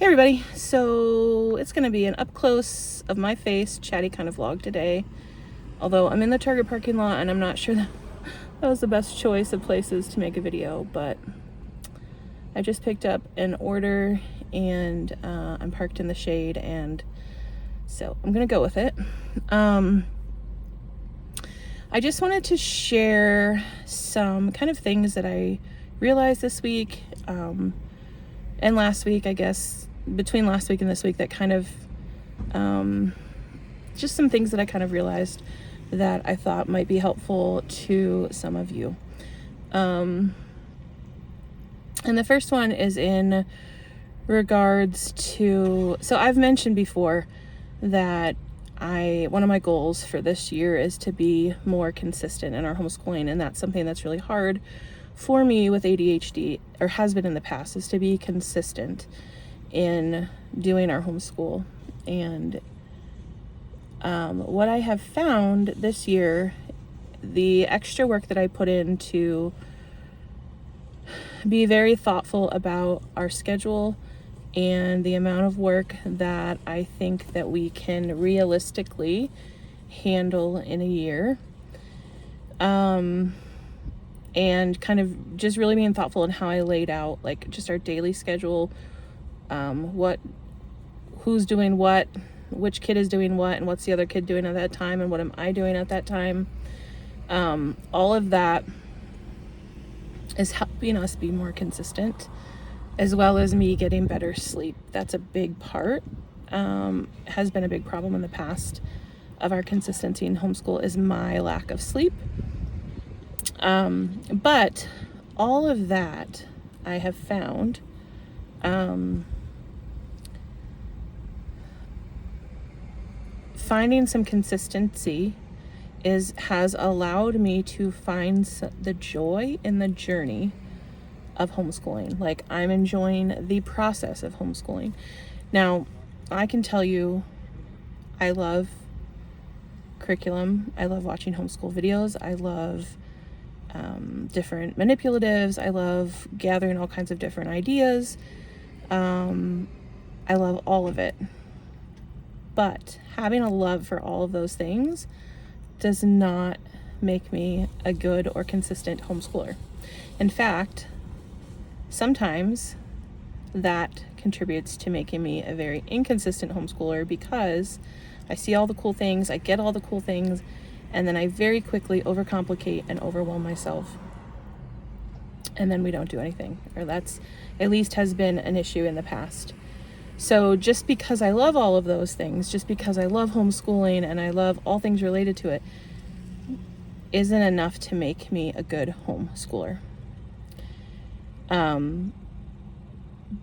Hey everybody, so it's going to be an up close of my face chatty kind of vlog today, although I'm in the Target parking lot and I'm not sure that was the best choice of places to make a video, but I just picked up an order and I'm parked in the shade, and so I'm going to go with it. I just wanted to share some kind of things that I realized this week and last week, I guess, between last week and this week, that kind of just some things that I kind of realized that I thought might be helpful to some of you. And the first one is in regards to, so I've mentioned before that one of my goals for this year is to be more consistent in our homeschooling, and that's something that's really hard for me with ADHD, or has been in the past, is to be consistent in doing our homeschool. And what I have found this year, the extra work that I put in to be very thoughtful about our schedule and the amount of work that I think that we can realistically handle in a year, and kind of just really being thoughtful in how I laid out, like, just our daily schedule, who's doing what, which kid is doing what, and what's the other kid doing at that time, and what am I doing at that time. All of that is helping us be more consistent, as well as me getting better sleep. That's a big part, has been a big problem in the past of our consistency in homeschool, is my lack of sleep. But all of that, I have found, finding some consistency has allowed me to find the joy in the journey of homeschooling. Like, I'm enjoying the process of homeschooling. Now, I can tell you, I love curriculum. I love watching homeschool videos. I love different manipulatives. I love gathering all kinds of different ideas. I love all of it. But having a love for all of those things does not make me a good or consistent homeschooler. In fact, sometimes that contributes to making me a very inconsistent homeschooler, because I see all the cool things, I get all the cool things, and then I very quickly overcomplicate and overwhelm myself. And then we don't do anything, or that's at least has been an issue in the past. So just because I love all of those things, just because I love homeschooling and I love all things related to it, isn't enough to make me a good homeschooler.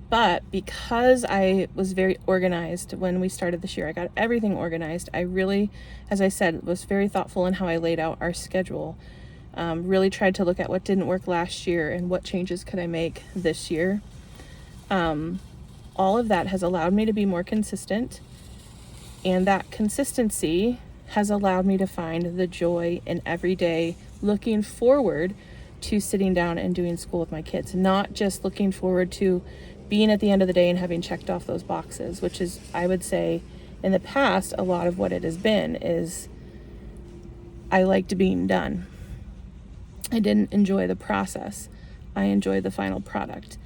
But because I was very organized when we started this year, I got everything organized. I really, as I said, was very thoughtful in how I laid out our schedule. Really tried to look at what didn't work last year and what changes could I make this year. All of that has allowed me to be more consistent, and that consistency has allowed me to find the joy in every day, looking forward to sitting down and doing school with my kids, not just looking forward to being at the end of the day and having checked off those boxes, which is, I would say, in the past, a lot of what it has been is I liked being done. I didn't enjoy the process. I enjoyed the final product.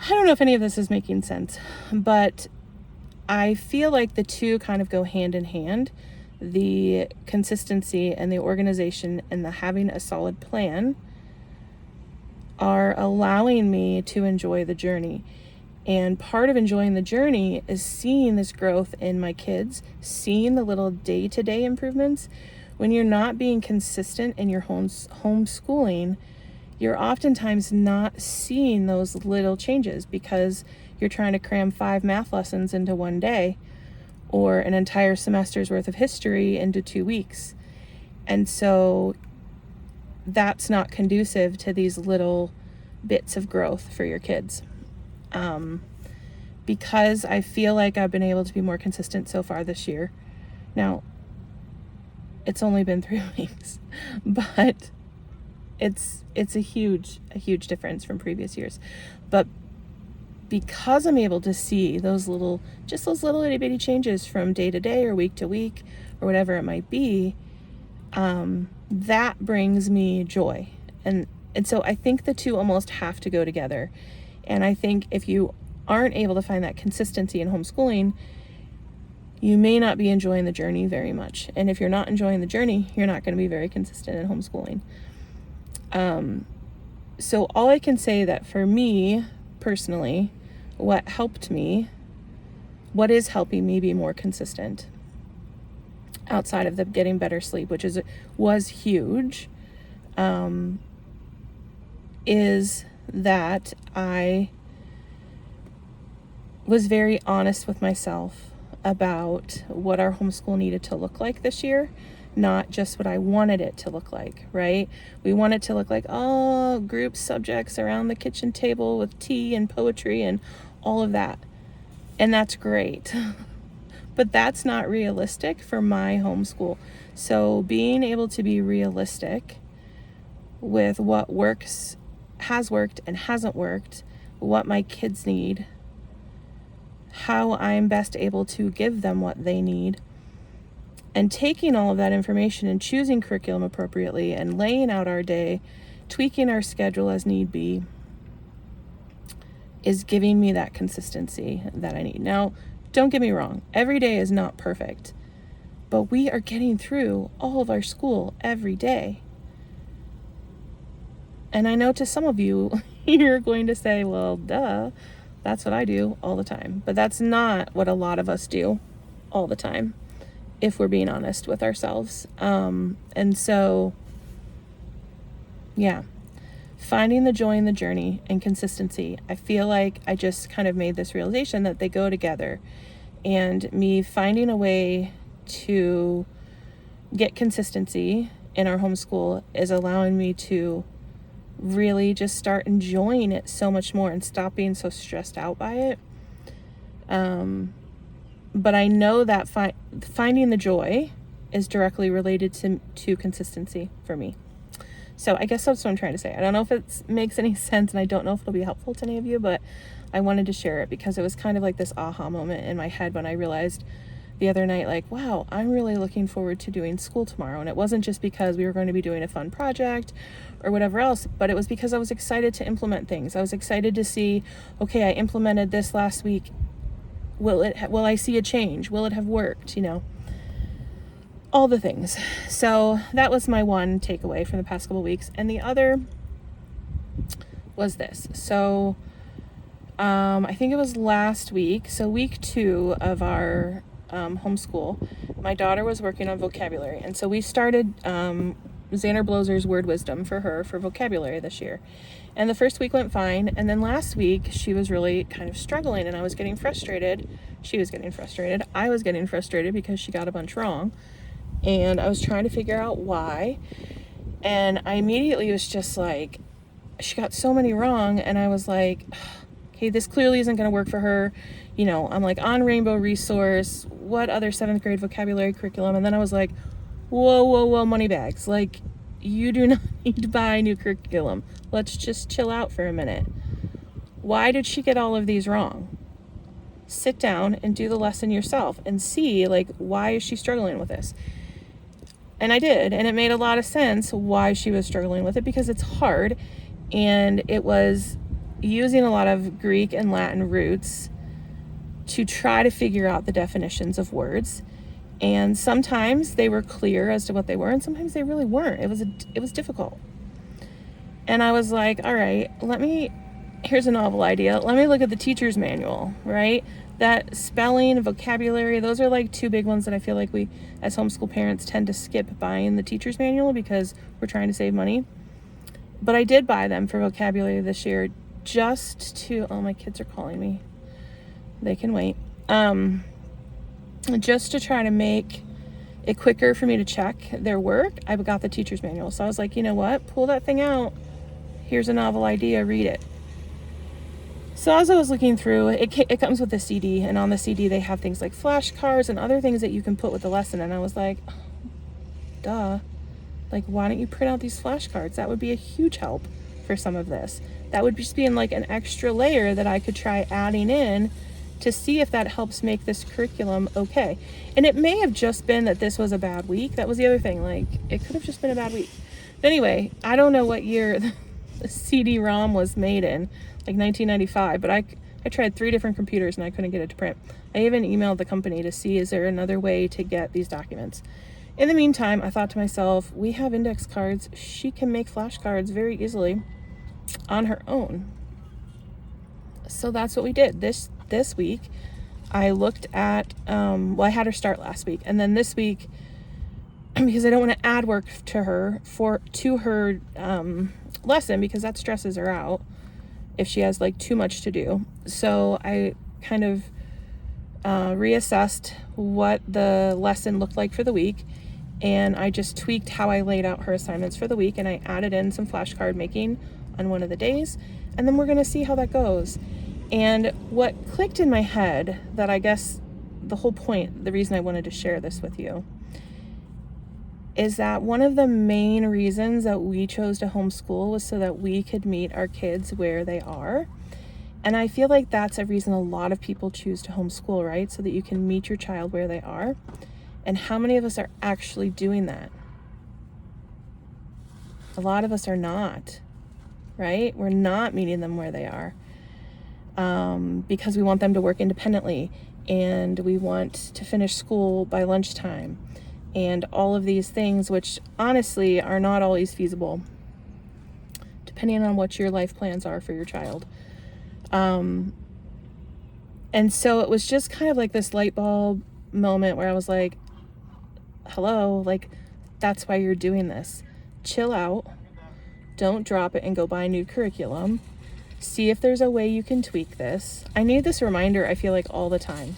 I don't know if any of this is making sense, but I feel like the two kind of go hand in hand. The consistency and the organization and the having a solid plan are allowing me to enjoy the journey. And part of enjoying the journey is seeing this growth in my kids, seeing the little day-to-day improvements. When you're not being consistent in your homeschooling, you're oftentimes not seeing those little changes because you're trying to cram 5 math lessons into one day, or an entire semester's worth of history into 2 weeks. And so that's not conducive to these little bits of growth for your kids. Because I feel like I've been able to be more consistent so far this year. Now, it's only been 3 weeks, but it's a huge difference from previous years. But because I'm able to see those little itty bitty changes from day to day or week to week or whatever it might be, that brings me joy. And so I think the two almost have to go together. And I think if you aren't able to find that consistency in homeschooling, you may not be enjoying the journey very much. And if you're not enjoying the journey, you're not going to be very consistent in homeschooling. So all I can say that for me personally, what is helping me be more consistent outside of the getting better sleep, which was huge, is that I was very honest with myself about what our homeschool needed to look like this year, not just what I wanted it to look like, right? We want it to look like all group subjects around the kitchen table with tea and poetry and all of that. And that's great. But that's not realistic for my homeschool. So being able to be realistic with what has worked and hasn't worked, what my kids need, how I'm best able to give them what they need, and taking all of that information and choosing curriculum appropriately and laying out our day, tweaking our schedule as need be, is giving me that consistency that I need. Now, don't get me wrong, every day is not perfect, but we are getting through all of our school every day. And I know to some of you, you're going to say, well, duh, that's what I do all the time. But that's not what a lot of us do all the time, if we're being honest with ourselves. And so, yeah, finding the joy in the journey and consistency. I feel like I just kind of made this realization that they go together. And me finding a way to get consistency in our homeschool is allowing me to really just start enjoying it so much more and stop being so stressed out by it. But I know that finding the joy is directly related to consistency for me. So I guess that's what I'm trying to say. I don't know if it makes any sense, and I don't know if it'll be helpful to any of you, but I wanted to share it because it was kind of like this aha moment in my head when I realized the other night, like, wow, I'm really looking forward to doing school tomorrow. And it wasn't just because we were going to be doing a fun project or whatever else, but it was because I was excited to implement things. I was excited to see, okay, I implemented this last week. Will I see a change? Will it have worked? All the things. So that was my one takeaway from the past couple weeks. And the other was this. So I think it was last week. So week 2 of our homeschool, my daughter was working on vocabulary. And so we started Xander Blozer's Word Wisdom for her for vocabulary this year. And the first week went fine. And then last week she was really kind of struggling and I was getting frustrated. She was getting frustrated. I was getting frustrated because she got a bunch wrong. And I was trying to figure out why. And I immediately was just like, she got so many wrong. And I was like, okay, this clearly isn't going to work for her. I'm like on Rainbow Resource, what other 7th grade vocabulary curriculum? And then I was like, whoa, money bags. Like, you do not need to buy new curriculum. Let's just chill out for a minute. Why did she get all of these wrong? Sit down and do the lesson yourself and see, like, why is she struggling with this? And I did, and it made a lot of sense why she was struggling with it, because it's hard, and it was using a lot of Greek and Latin roots to try to figure out the definitions of words. And sometimes they were clear as to what they were, and sometimes they really weren't. It was difficult. And I was like, all right, here's a novel idea. Let me look at the teacher's manual, right? That spelling, vocabulary, those are like 2 big ones that I feel like we, as homeschool parents, tend to skip buying the teacher's manual because we're trying to save money. But I did buy them for vocabulary this year just to, oh, my kids are calling me. They can wait. Just to try to make it quicker for me to check their work, I got the teacher's manual. So I was like, you know what? Pull that thing out. Here's a novel idea. Read it. So as I was looking through, it comes with a CD, and on the CD they have things like flashcards and other things that you can put with the lesson. And I was like, oh, duh. Like, why don't you print out these flashcards? That would be a huge help for some of this. That would just be in like an extra layer that I could try adding in to see if that helps make this curriculum okay. And it may have just been that this was a bad week. That was the other thing. Like, it could have just been a bad week. But anyway, I don't know what year the CD-ROM was made in, like 1995, but I tried 3 different computers and I couldn't get it to print. I even emailed the company to see, is there another way to get these documents? In the meantime, I thought to myself, we have index cards. She can make flashcards very easily on her own. So that's what we did. This week, I looked at, I had her start last week. And then this week, because I don't want to add work to her lesson, because that stresses her out if she has like too much to do. So I kind of reassessed what the lesson looked like for the week, and I just tweaked how I laid out her assignments for the week, and I added in some flashcard making on one of the days, and then we're going to see how that goes. And what clicked in my head, that I guess the whole point, the reason I wanted to share this with you, is that one of the main reasons that we chose to homeschool was so that we could meet our kids where they are. And I feel like that's a reason a lot of people choose to homeschool, right? So that you can meet your child where they are. And how many of us are actually doing that? A lot of us are not, right? We're not meeting them where they are, because we want them to work independently, and we want to finish school by lunchtime, and all of these things, which honestly are not always feasible, depending on what your life plans are for your child. And so it was just kind of like this light bulb moment where I was like, hello, like, that's why you're doing this. Chill out. Don't drop it and go buy a new curriculum. See if there's a way you can tweak this. I need this reminder, I feel like, all the time.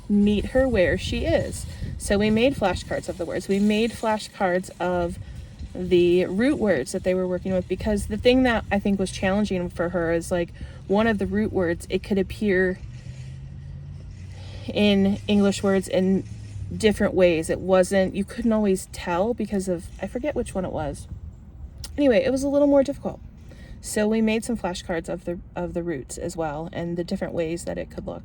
Meet her where she is. So we made flashcards of the words. We made flashcards of the root words that they were working with, because the thing that I think was challenging for her is, like, one of the root words, it could appear in English words in different ways. It wasn't, you couldn't always tell because of, I forget which one it was. Anyway, it was a little more difficult. So we made some flashcards of the roots as well, and the different ways that it could look.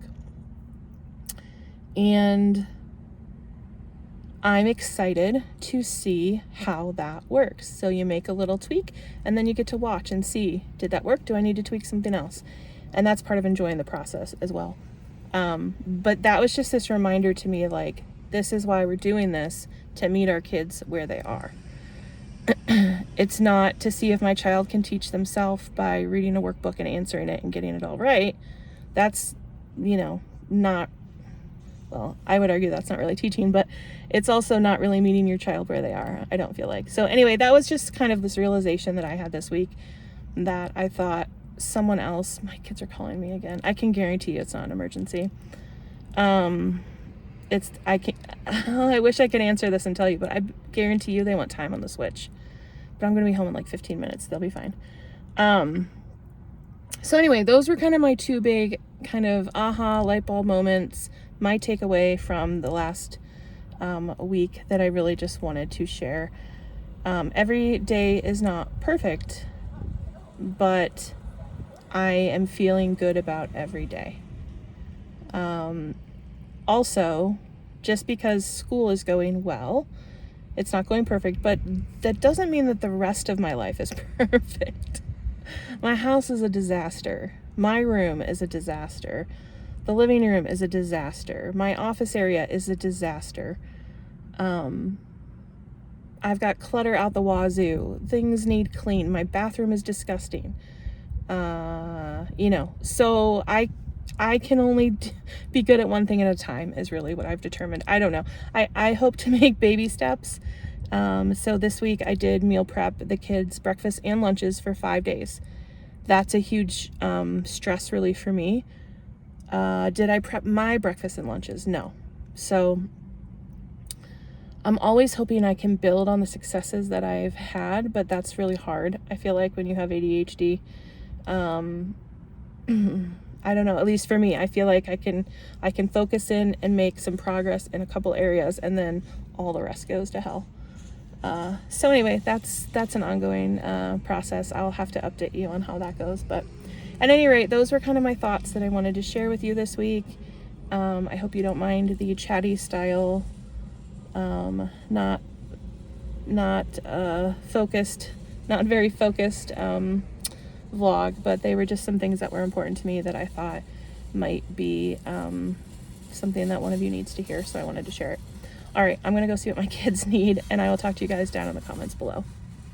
And I'm excited to see how that works. So you make a little tweak, and then you get to watch and see, did that work? Do I need to tweak something else? And that's part of enjoying the process as well. But that was just this reminder to me, like, this is why we're doing this, to meet our kids where they are. It's not to see if my child can teach themselves by reading a workbook and answering it and getting it all right. That's, not, well, I would argue that's not really teaching, but it's also not really meeting your child where they are, I don't feel like. So anyway, that was just kind of this realization that I had this week, that I thought someone else, my kids are calling me again. I can guarantee you it's not an emergency. I wish I could answer this and tell you, but I guarantee you they want time on the Switch. But I'm going to be home in like 15 minutes. They'll be fine. So anyway, those were kind of my 2 big kind of light bulb moments, my takeaway from the last week that I really just wanted to share. Every day is not perfect, but I am feeling good about every day. Also, just because school is going well, it's not going perfect, but that doesn't mean that the rest of my life is perfect. My house is a disaster. My room is a disaster. The living room is a disaster. My office area is a disaster. I've got clutter out the wazoo. Things need clean. My bathroom is disgusting. So I can only be good at one thing at a time is really what I've determined. I don't know. I hope to make baby steps. So this week I did meal prep the kids' breakfast and lunches for 5 days. That's a huge stress relief for me. Did I prep my breakfast and lunches? No. So I'm always hoping I can build on the successes that I've had, but that's really hard. I feel like when you have ADHD, I don't know, at least for me, I feel like I can focus in and make some progress in a couple areas, and then all the rest goes to hell. So anyway, that's an ongoing process. I'll have to update you on how that goes. But at any rate, those were kind of my thoughts that I wanted to share with you this week. I hope you don't mind the chatty style, not focused, not very focused vlog, but they were just some things that were important to me that I thought might be something that one of you needs to hear, so I wanted to share it. All right, I'm gonna go see what my kids need, and I will talk to you guys down in the comments below.